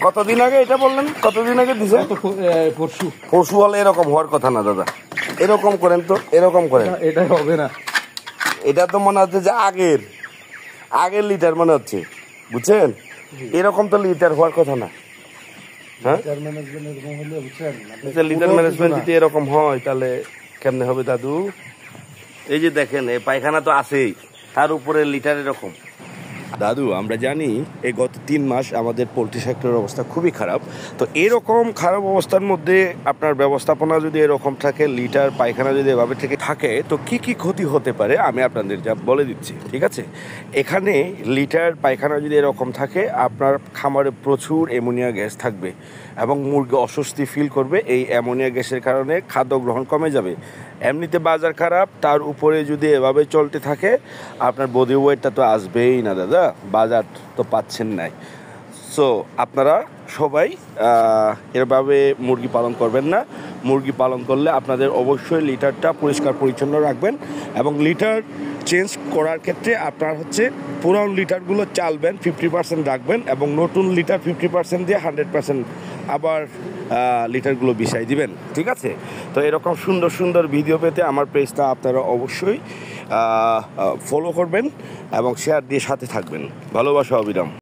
কতদিন আগে এটা বললেন? কতদিন আগে দিছে? পরশু। পরশু হলে এরকম হওয়ার কথা না দাদা। এরকম করেন তো, এরকম করেন। এটা হবে না। এটা তো মনে হচ্ছে যে আগের লিটার মনে হচ্ছে, বুঝছেন? এরকম তো লিটার হওয়ার কথা না। হ্যাঁ, লিটার ম্যানেজমেন্ট যদি এরকম হয় তাহলে কেমনে হবে দাদু? এই যে দেখেন, এই পায়খানা তো আছেই, তার উপরে লিটার এরকম। দাদু, আমরা জানি এই গত 3 মাস আমাদের পোলট্রি সেক্টরের অবস্থা খুবই খারাপ। তো এরকম খারাপ অবস্থার মধ্যে আপনার ব্যবস্থাপনা যদি এরকম থাকে, লিটার পায়খানা যদি এভাবে থেকে থাকে, তো কি কি ক্ষতি হতে পারে আমি আপনাদের যা বলে দিচ্ছি, ঠিক আছে? এখানে লিটার পায়খানা যদি এরকম থাকে, আপনার খামারে প্রচুর অ্যামোনিয়া গ্যাস থাকবে এবং মুরগি অস্বস্তি ফিল করবে। এই অ্যামোনিয়া গ্যাসের কারণে খাদ্য গ্রহণ কমে যাবে। এমনিতে বাজার খারাপ, তার উপরে যদি এভাবে চলতে থাকে, আপনার বডি ওয়েটটা তো আসবেই না দাদা, বাজার তো পাচ্ছেন নাই। সো আপনারা সবাই এভাবে মুরগি পালন করবেন না। মুরগি পালন করলে আপনাদের অবশ্যই লিটারটা পরিষ্কার পরিচ্ছন্ন রাখবেন এবং লিটার চেঞ্জ করার ক্ষেত্রে আপনার হচ্ছে পুরান লিটারগুলো চালবেন, 50% রাখবেন এবং নতুন লিটার 50% দিয়ে 100% আবার লিটারগুলো বিছাই দিবেন, ঠিক আছে? তো এরকম সুন্দর সুন্দর ভিডিও পেতে আমার পেজটা আপনারা অবশ্যই ফলো করবেন এবং শেয়ার দিয়ে সাথে থাকবেন। ভালোবাসা অবিরাম।